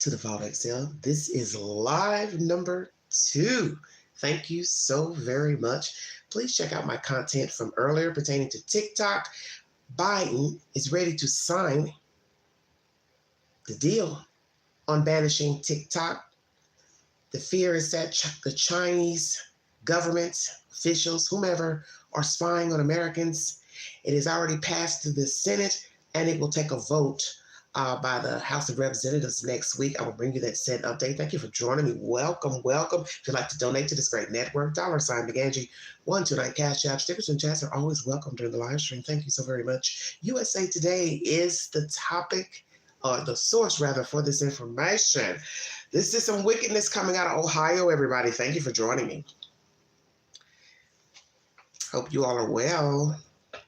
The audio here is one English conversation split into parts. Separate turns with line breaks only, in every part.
to the Vault Excel. This is live number 2. Thank you so very much. Please check out my content from earlier pertaining to TikTok. Biden is ready to sign the deal on banishing TikTok. The fear is that the Chinese government, officials, whomever, are spying on Americans. It is already passed through the Senate, and it will take a vote by the House of Representatives next week. I will bring you that said update. Thank you for joining me. Welcome, welcome. If you'd like to donate to this great network, $BigAngie129 Cash App. Stickers and chats are always welcome during the live stream. Thank you so very much. USA Today is the topic, or the source rather, for this information. This is some wickedness coming out of Ohio, everybody. Thank you for joining me. Hope you all are well.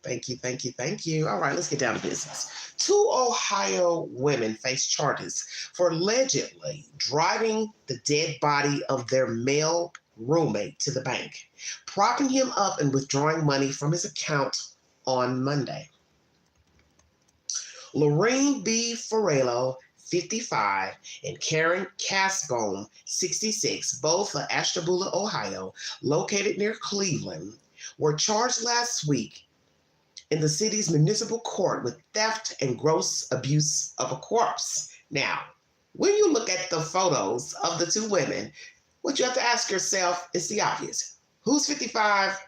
Thank you, thank you, thank you. All right, let's get down to business. 2 Ohio women face charges for allegedly driving the dead body of their male roommate to the bank, propping him up and withdrawing money from his account on Monday. Lorraine B. Farello, 55, and Karen Casbone, 66, both of Ashtabula, Ohio, located near Cleveland, were charged last week in the city's municipal court with theft and gross abuse of a corpse. Now, when you look at the photos of the 2 women, what you have to ask yourself is the obvious. Who's 55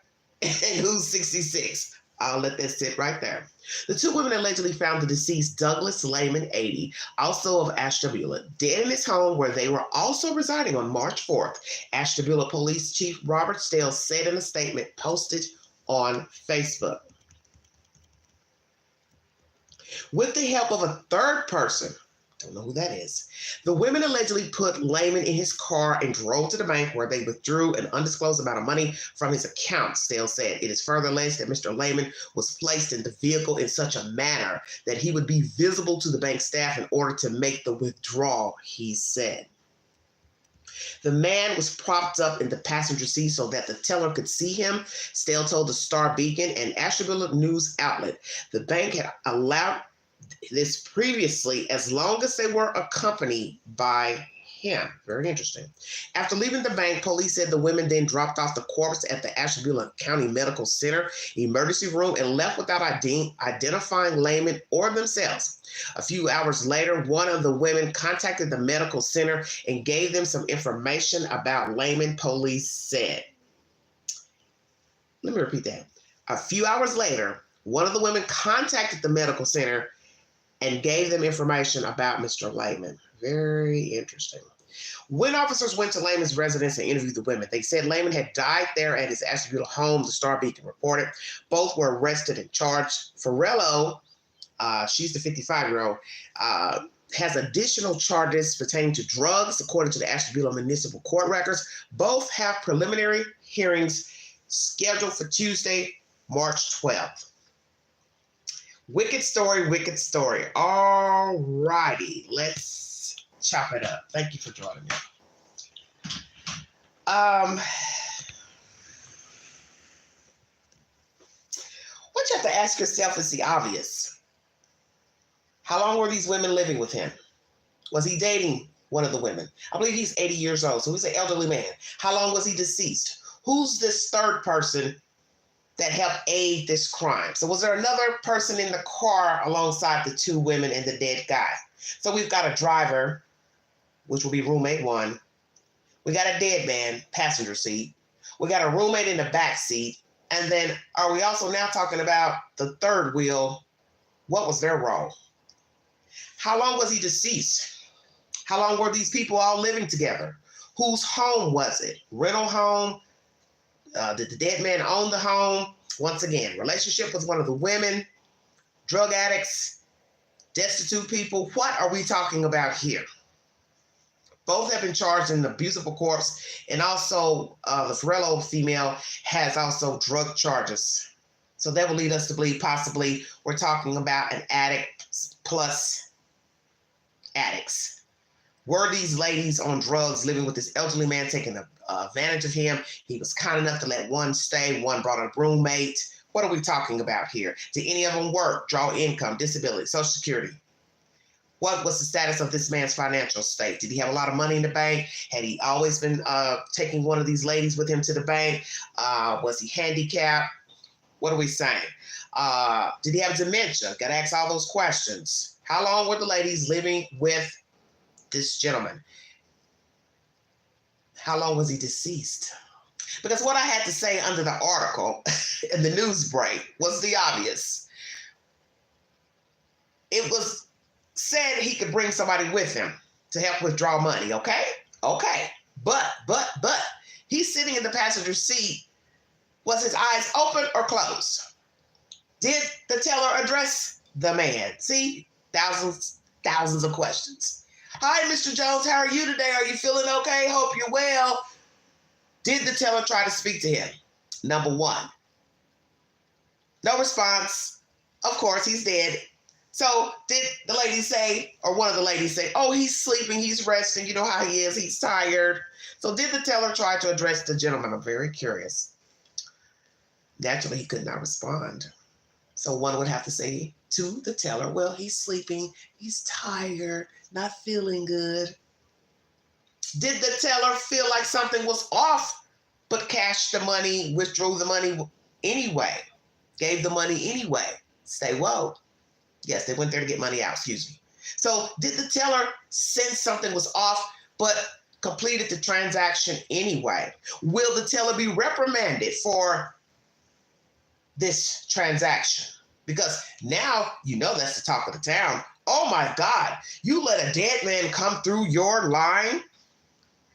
and who's 66? I'll let that sit right there. The 2 women allegedly found the deceased Douglas Lehman, 80, also of Ashtabula, dead in his home where they were also residing on March 4th. Ashtabula Police Chief Robert Stales said in a statement posted on Facebook. With the help of a third person, don't know who that is, the women allegedly put Lehman in his car and drove to the bank where they withdrew an undisclosed amount of money from his account, Stales said. It is further alleged that Mr. Lehman was placed in the vehicle in such a manner that he would be visible to the bank staff in order to make the withdrawal, he said. The man was propped up in the passenger seat so that the teller could see him, Stales told the Star Beacon, an Ashtabula news outlet. The bank had allowed this previously as long as they were accompanied by him. Very interesting. After leaving the bank, police said the women then dropped off the corpse at the Ashtabula County Medical Center emergency room and left without identifying Lehman or themselves. A few hours later, one of the women contacted the medical center and gave them some information about Lehman, police said. Let me repeat that. A few hours later, one of the women contacted the medical center and gave them information about Mr. Lehman. Very interesting. When officers went to Lehman's residence and interviewed the women, they said Lehman had died there at his Ashtabula home, the Star Beacon reported. Both were arrested and charged. Farello, she's the 55-year-old, has additional charges pertaining to drugs, according to the Ashtabula Municipal Court records. Both have preliminary hearings scheduled for Tuesday, March 12th. Wicked story, wicked story. All righty, let's chop it up. Thank you for joining me. What you have to ask yourself is the obvious. How long were these women living with him? Was he dating one of the women? I believe he's 80 years old, so he's an elderly man. How long was he deceased? Who's this third person that helped aid this crime? So was there another person in the car alongside the 2 women and the dead guy? So we've got a driver, which will be roommate 1. We got a dead man, passenger seat. We got a roommate in the back seat. And then are we also now talking about the third wheel? What was their role? How long was he deceased? How long were these people all living together? Whose home was it? Rental home? Did the dead man own the home? Once again, relationship with one of the women, drug addicts, destitute people. What are we talking about here? Both have been charged in abuse of a corpse, and also the Farello female has also drug charges. So that will lead us to believe possibly we're talking about an addict plus addicts. Were these ladies on drugs, living with this elderly man, taking advantage of him? He was kind enough to let one stay. One brought a roommate. What are we talking about here? Did any of them work, draw income, disability, Social Security? What was the status of this man's financial state? Did he have a lot of money in the bank? Had he always been taking one of these ladies with him to the bank? Was he handicapped? What are we saying? Did he have dementia? Got to ask all those questions. How long were the ladies living with this gentleman? How long was he deceased? Because what I had to say under the article in the news break was the obvious. It was said he could bring somebody with him to help withdraw money, okay? Okay. But, he's sitting in the passenger seat. Was his eyes open or closed? Did the teller address the man? See, thousands of questions. Hi, Mr. Jones, how are you today? Are you feeling okay? Hope you're well. Did the teller try to speak to him? Number one. No response. Of course, he's dead. So did the lady say, or one of the ladies say, oh, he's sleeping, he's resting, you know how he is, he's tired. So did the teller try to address the gentleman? I'm very curious. Naturally, he could not respond. So one would have to say to the teller, well, he's sleeping, he's tired, not feeling good. Did the teller feel like something was off, but cashed the money, withdrew the money anyway, gave the money anyway? Say, whoa. Yes, they went there to get money out, excuse me. So did the teller sense something was off, but completed the transaction anyway? Will the teller be reprimanded for this transaction? Because now, you know, that's the talk of the town. Oh my God, you let a dead man come through your line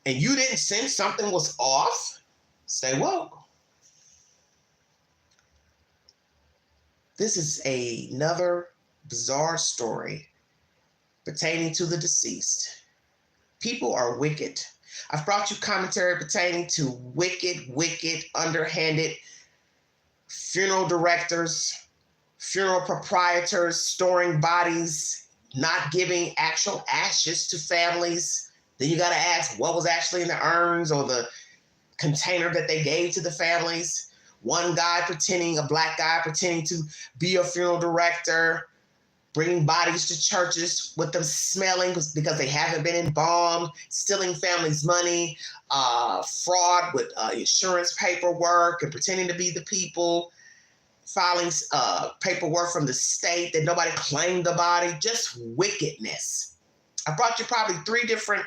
and you didn't sense something was off? Say, whoa. This is another bizarre story pertaining to the deceased. People are wicked. I've brought you commentary pertaining to wicked, underhanded funeral directors, funeral proprietors, storing bodies, not giving actual ashes to families. Then you got to ask what was actually in the urns or the container that they gave to the families. One guy a black guy pretending to be a funeral director, bringing bodies to churches with them smelling because they haven't been embalmed, stealing families' money, fraud with insurance paperwork and pretending to be the people, filing paperwork from the state that nobody claimed the body, just wickedness. I brought you probably 3 different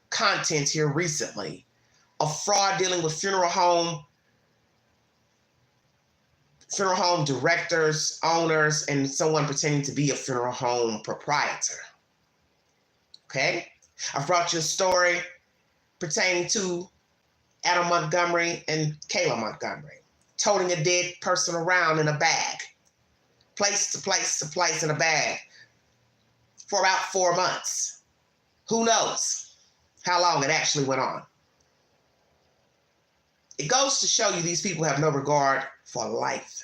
contents here recently of fraud dealing with funeral home directors, owners, and someone pretending to be a funeral home proprietor. Okay? I've brought you a story pertaining to Adam Montgomery and Kayla Montgomery, toting a dead person around in a bag, place to place in a bag for about 4 months. Who knows how long it actually went on? It goes to show you these people have no regard for life.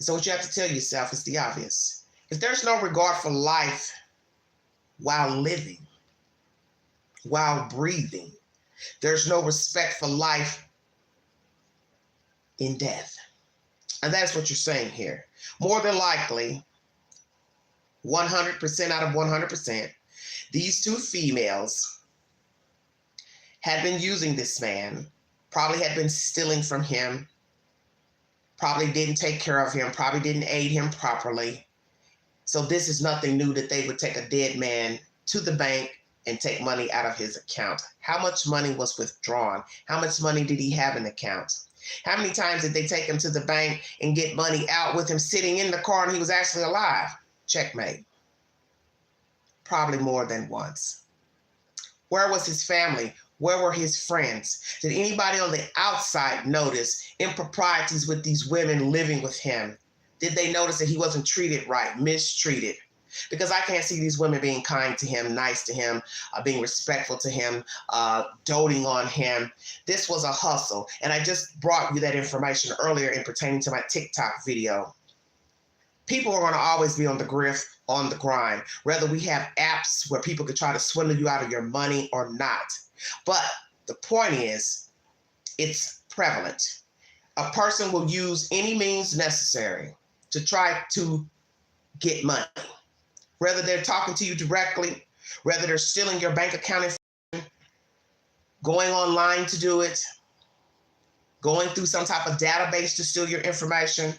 So what you have to tell yourself is the obvious. If there's no regard for life while living, while breathing, there's no respect for life in death. And that's what you're saying here. More than likely, 100% out of 100%, these 2 females had been using this man, probably had been stealing from him, probably didn't take care of him, probably didn't aid him properly. So this is nothing new that they would take a dead man to the bank and take money out of his account. How much money was withdrawn? How much money did he have in the account? How many times did they take him to the bank and get money out with him sitting in the car and he was actually alive? Checkmate. Probably more than once. Where was his family? Where were his friends? Did anybody on the outside notice improprieties with these women living with him? Did they notice that he wasn't treated right, mistreated? Because I can't see these women being kind to him, nice to him, being respectful to him, doting on him. This was a hustle. And I just brought you that information earlier in pertaining to my TikTok video. People are going to always be on the grift, on the grind, whether we have apps where people could try to swindle you out of your money or not. But the point is, it's prevalent. A person will use any means necessary to try to get money. whether they're talking to you directly, whether they're stealing your bank account information, going online to do it, going through some type of database to steal your information,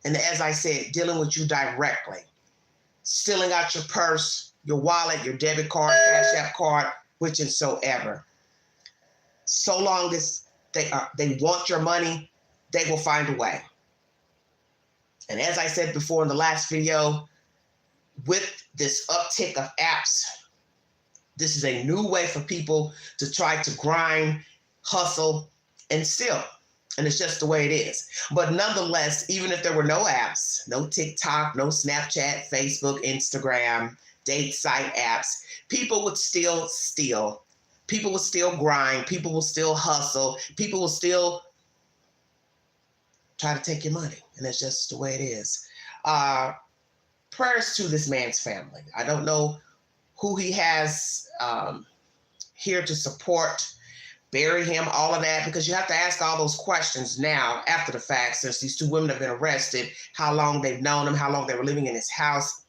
and as I said, dealing with you directly, stealing out your purse, your wallet, your debit card, Cash App card, whichsoever. So long as they want your money, they will find a way. And as I said before in the last video, with this uptick of apps, this is a new way for people to try to grind, hustle, and steal. And it's just the way it is. But nonetheless, even if there were no apps, no TikTok, no Snapchat, Facebook, Instagram, date site apps, people would still steal. People will still grind. People will still hustle. People will still try to take your money. And that's just the way it is. Prayers to this man's family. I don't know who he has here to support, bury him, all of that, because you have to ask all those questions now after the fact, since these two women have been arrested, how long they've known him, how long they were living in his house.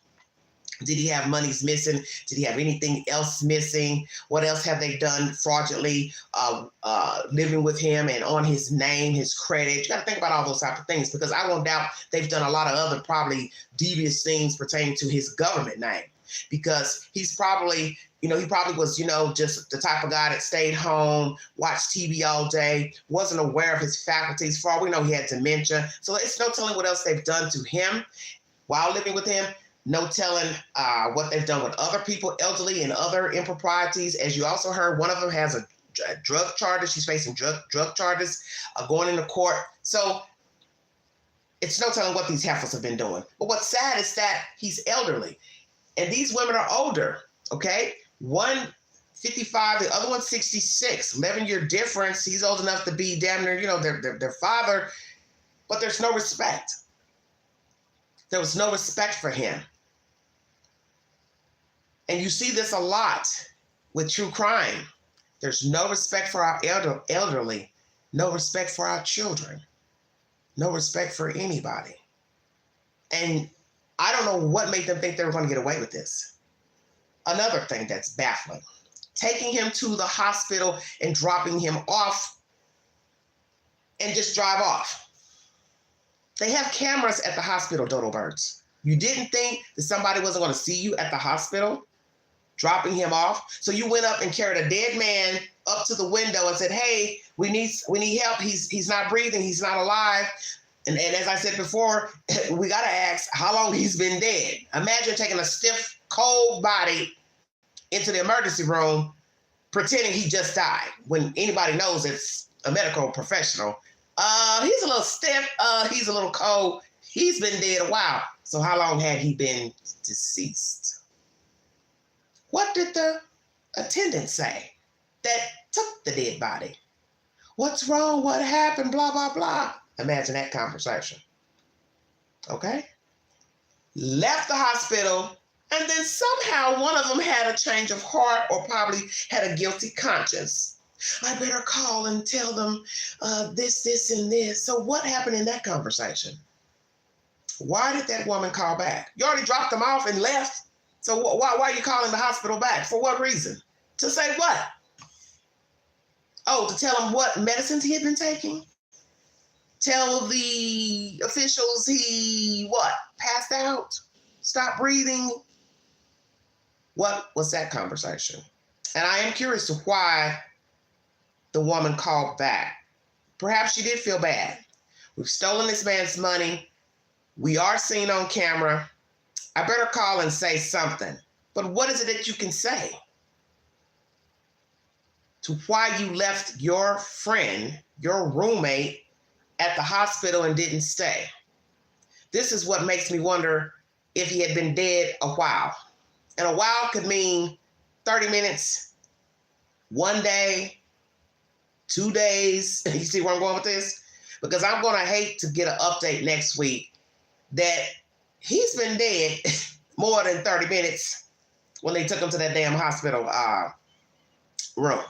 Did he have monies missing? Did he have anything else missing? What else have they done fraudulently living with him and on his name, his credit? You got to think about all those type of things, because I won't doubt they've done a lot of other probably devious things pertaining to his government name, because he's probably, he probably was, just the type of guy that stayed home, watched TV all day, wasn't aware of his faculties. For all we know, he had dementia. So it's no telling what else they've done to him while living with him. No telling what they've done with other people, elderly, and other improprieties. As you also heard, one of them has a drug charge. She's facing drug charges going into court. So it's no telling what these heifers have been doing. But what's sad is that he's elderly. And these women are older, okay? One 55, the other one 66. 11-year difference. He's old enough to be damn near, their father. But there's no respect. There was no respect for him. And you see this a lot with true crime. There's no respect for our elderly, no respect for our children, no respect for anybody. And I don't know what made them think they were going to get away with this. Another thing that's baffling, taking him to the hospital and dropping him off and just drive off. They have cameras at the hospital, Dodo Birds. You didn't think that somebody wasn't going to see you at the hospital, dropping him off? So you went up and carried a dead man up to the window and said, hey, we need help. He's not breathing. He's not alive. And as I said before, we got to ask how long he's been dead. Imagine taking a stiff, cold body into the emergency room, pretending he just died, when anybody knows it's a medical professional. He's a little stiff. He's a little cold. He's been dead a while. So how long had he been deceased? What did the attendant say that took the dead body? What's wrong? What happened? Blah, blah, blah. Imagine that conversation. Okay? Left the hospital, and then somehow one of them had a change of heart or probably had a guilty conscience. I better call and tell them this, and this. So what happened in that conversation? Why did that woman call back? You already dropped them off and left. So why are you calling the hospital back? For what reason? To say what? Oh, to tell him what medicines he had been taking? Tell the officials he, what, passed out? Stopped breathing? What was that conversation? And I am curious to why the woman called back. Perhaps she did feel bad. We've stolen this man's money. We are seen on camera. I better call and say something. But what is it that you can say to why you left your friend, your roommate, at the hospital and didn't stay? This is what makes me wonder if he had been dead a while. And a while could mean 30 minutes, 1 day, 2 days. You see where I'm going with this? Because I'm going to hate to get an update next week that he's been dead more than 30 minutes when they took him to that damn hospital room.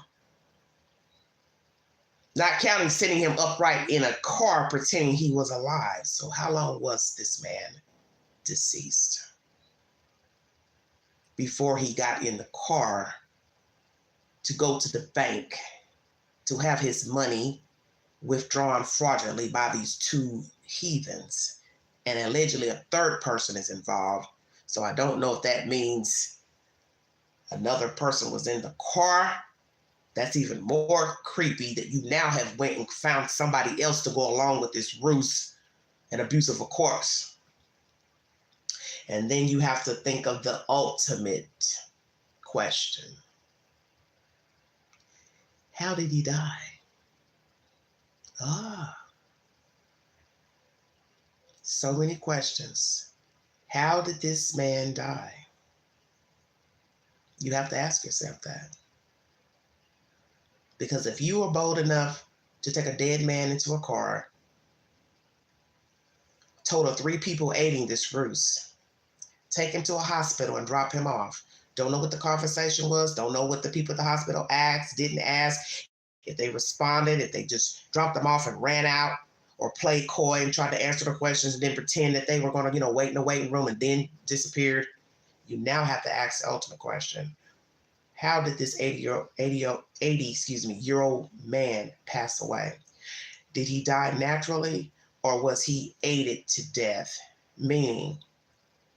Not counting sitting him upright in a car pretending he was alive. So how long was this man deceased? before he got in the car to go to the bank to have his money withdrawn fraudulently by these two heathens. And allegedly a third person is involved. So I don't know if that means another person was in the car. That's even more creepy that you now have went and found somebody else to go along with this ruse and abuse of a corpse. And then you have to think of the ultimate question. How did he die? So many questions. How did this man die? You have to ask yourself that. Because if you were bold enough to take a dead man into a car, total 3 people aiding this ruse, take him to a hospital and drop him off. Don't know what the conversation was. Don't know what the people at the hospital asked, didn't ask. If they responded, if they just dropped them off and ran out, or played coy and tried to answer the questions and then pretend that they were going to, wait in the waiting room and then disappeared. You now have to ask the ultimate question. How did this 80-year-old man pass away? Did he die naturally, or was he aided to death? Meaning,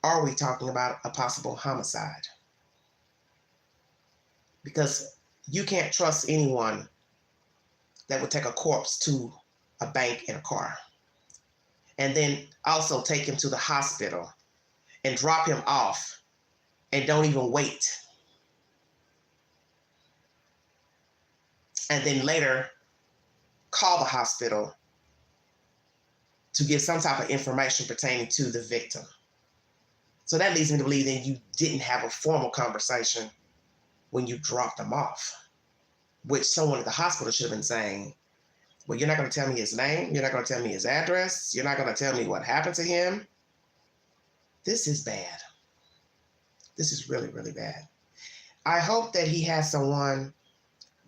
are we talking about a possible homicide? Because you can't trust anyone that would take a corpse to a bank in a car and then also take him to the hospital and drop him off and don't even wait. And then later call the hospital to give some type of information pertaining to the victim. So that leads me to believe that you didn't have a formal conversation when you dropped them off, which someone at the hospital should have been saying, well, you're not going to tell me his name. You're not going to tell me his address. You're not going to tell me what happened to him. This is bad. This is really, really bad. I hope that he has someone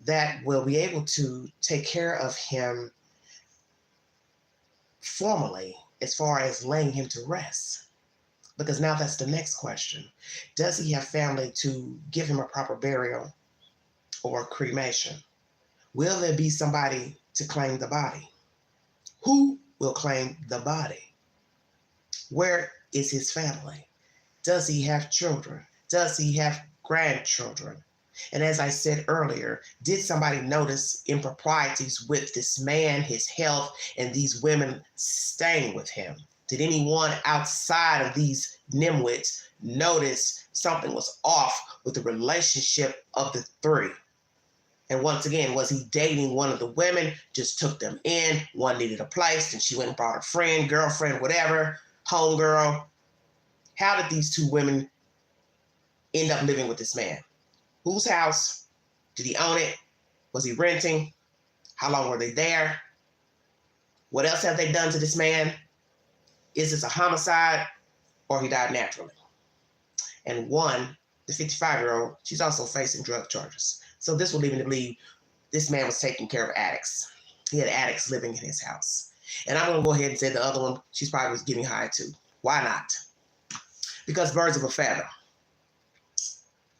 that will be able to take care of him formally as far as laying him to rest. Because now that's the next question. Does he have family to give him a proper burial or cremation? Will there be somebody to claim the body? Who will claim the body? Where is his family? Does he have children? Does he have grandchildren? And as I said earlier, did somebody notice improprieties with this man, his health, and these women staying with him? Did anyone outside of these nimwits notice something was off with the relationship of the 3? And once again, was he dating one of the women, just took them in, one needed a place, and she went and brought a friend, girlfriend, whatever, homegirl? How did these 2 women end up living with this man? Whose house? Did he own it? Was he renting? How long were they there? What else have they done to this man? Is this a homicide, or he died naturally? And one, the 55-year-old, she's also facing drug charges. So this will lead me to believe this man was taking care of addicts. He had addicts living in his house. And I'm going to go ahead and say the other one, she's probably was getting high too. Why not? Because birds of a feather.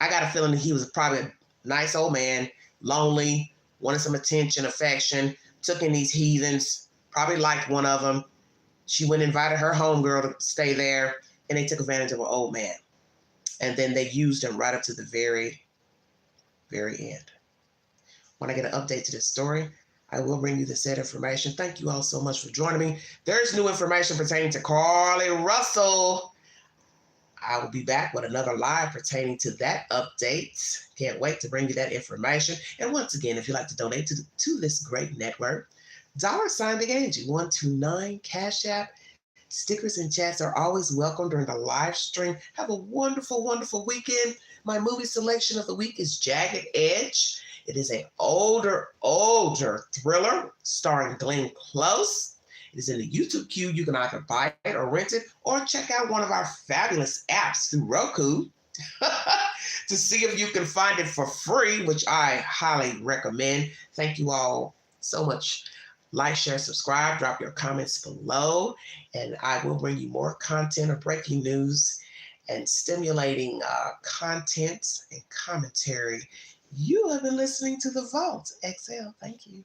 I got a feeling that he was probably a nice old man, lonely, wanted some attention, affection, took in these heathens, probably liked one of them. She went and invited her homegirl to stay there, and they took advantage of an old man. And then they used him right up to the very, very end. When I get an update to this story, I will bring you the said information. Thank you all so much for joining me. There's new information pertaining to Carlee Russell. I will be back with another live pertaining to that update. Can't wait to bring you that information. And once again, if you'd like to donate to this great network, $sign Big Angie 129 Cash App. Stickers and chats are always welcome during the live stream. Have a wonderful, wonderful weekend. My movie selection of the week is Jagged Edge. It is an older thriller starring Glenn Close. It is in the YouTube queue. You can either buy it or rent it, or check out one of our fabulous apps through Roku to see if you can find it for free, which I highly recommend. Thank you all so much. Like, share, subscribe, drop your comments below, and I will bring you more content or breaking news and stimulating content and commentary. You have been listening to The Vault. XL, thank you.